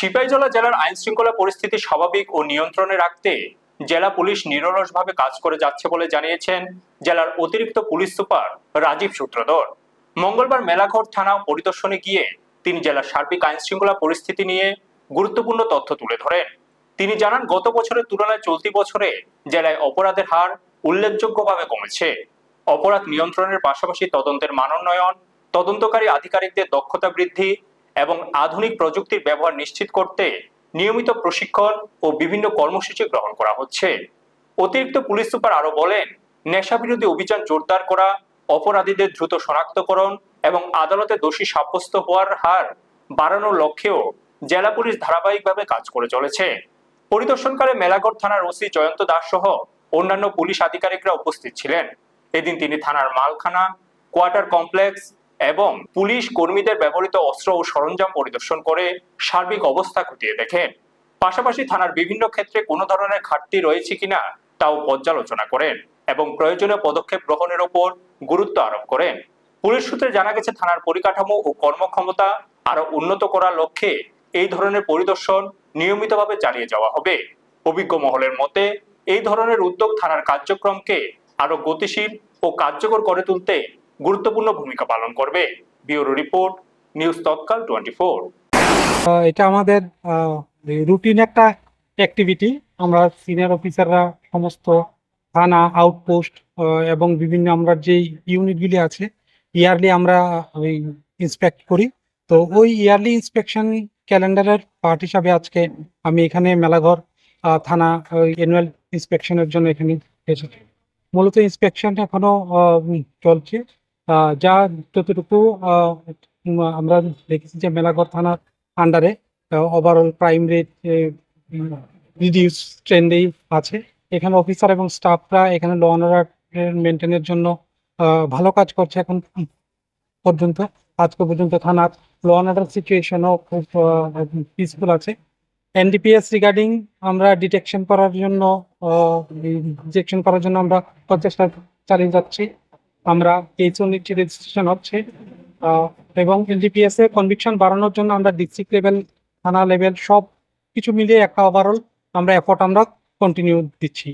সিপাহীজলা জেলার আইন শৃঙ্খলা পরিস্থিতি স্বাভাবিক ও নিয়ন্ত্রণে রাখতে জেলা পুলিশ নিরলসভাবে কাজ করে যাচ্ছে বলে জানিয়েছেন জেলার অতিরিক্ত পুলিশ সুপার রাজীব সূত্রধর। মঙ্গলবার মেলাঘর থানা পরিদর্শনে গিয়ে তিনি জেলার সার্বিক আইন শৃঙ্খলা পরিস্থিতি নিয়ে গুরুত্বপূর্ণ তথ্য তুলে ধরেন। তিনি জানান, গত বছরের তুলনায় চলতি বছরে জেলায় অপরাধের হার উল্লেখযোগ্যভাবে কমেছে। অপরাধ নিয়ন্ত্রণের পাশাপাশি তদন্তের মানোন্নয়ন, তদন্তকারী আধিকারিকদের দক্ষতা বৃদ্ধি এবং আধুনিক প্রযুক্তির ব্যবহার নিশ্চিত করতে নিয়মিত প্রশিক্ষণ ও বিভিন্ন কর্মসূচি গ্রহণ করা হচ্ছে। অতিরিক্ত পুলিশ সুপার আরো বলেন, নেশা বিরোধী অভিযান জোরদার করা, অপরাধীদের দ্রুত শনাক্তকরণ এবং আদালতে দোষী সাব্যস্ত হওয়ার হার বাড়ানোর লক্ষ্যেও জেলা পুলিশ ধারাবাহিকভাবে কাজ করে চলেছে। পরিদর্শনকালে মেলাঘর থানার ওসি জয়ন্ত দাস সহ অন্যান্য পুলিশ আধিকারিকরা উপস্থিত ছিলেন। এদিন তিনি থানার মালখানা, কোয়ার্টার কমপ্লেক্স এবং পুলিশ কর্মীদের ব্যবহৃত অস্ত্র ও সরঞ্জাম পরিদর্শন করে সার্বিক অবস্থা খতিয়ে দেখেন। পাশাপাশি থানার বিভিন্ন ক্ষেত্রে কোনো ধরনের ঘাটতি রয়েছে কিনা তাও পর্যালোচনা করেন এবং প্রয়োজনীয় পদক্ষেপ গ্রহণের উপর গুরুত্ব আরোপ করেন। পুলিশ সূত্রে জানা গেছে, থানার পরিকাঠামো ও কর্মক্ষমতা আরো উন্নত করার লক্ষ্যে এই ধরনের পরিদর্শন নিয়মিতভাবে চালিয়ে যাওয়া হবে। অভিজ্ঞ মহলের মতে এই ধরনের উদ্যোগ থানার কার্যক্রমকে আরো গতিশীল ও কার্যকর করে তুলতে গুরুত্বপূর্ণ ভূমিকা পালন করবে। ব্যুরো রিপোর্ট, নিউজ তৎকাল 24। এটা আমাদের রুটিন একটা অ্যাক্টিভিটি। আমরা সিনিয়র অফিসাররা সমস্ত থানা, আউটপোস্ট এবং বিভিন্ন আমরা যে ইউনিটগুলি আছে ইয়ারলি আমরা ওই ইন্সপেক্ট করি। তো ওই ইয়ারলি ইন্সপেকশন ক্যালেন্ডারের পার্ট হিসাবে আজকে আমি এখানে মেলাঘর থানা অ্যানুয়াল ইন্সপেকশনের জন্য এখানে এসেছি। মূলত ইন্সপেকশন এখনো চলছে। যা যতটুকু আমরা দেখেছি যে মেলাঘর থানার আন্ডারে ওভারঅল ক্রাইম রেট রিডিউস ট্রেন্ডেই আছে। এখানে অফিসার এবং স্টাফরা এখানে ল অ্যান্ড অর্ডার মেনটেনের জন্য ভালো কাজ করছে। এখন পর্যন্ত আজকে পর্যন্ত থানার ল অ্যান্ড অর্ডার সিচুয়েশনও খুব পিসফুল আছে। এনডিপিএস রিগার্ডিং আমরা ডিটেকশন করার জন্য আমরা প্রচেষ্টা চালিয়ে যাচ্ছি। আমরা কেসও নিচ্ছি, রেজিস্ট্রেশন হচ্ছে এবং এনডিপিএস এ কনভিকশন বাড়ানোর জন্য আমরা ডিস্ট্রিক্ট লেভেল, থানা লেভেল সব কিছু মিলিয়ে একটা ওভারঅল আমরা এফোর্ট আমরা কন্টিনিউ দিচ্ছি।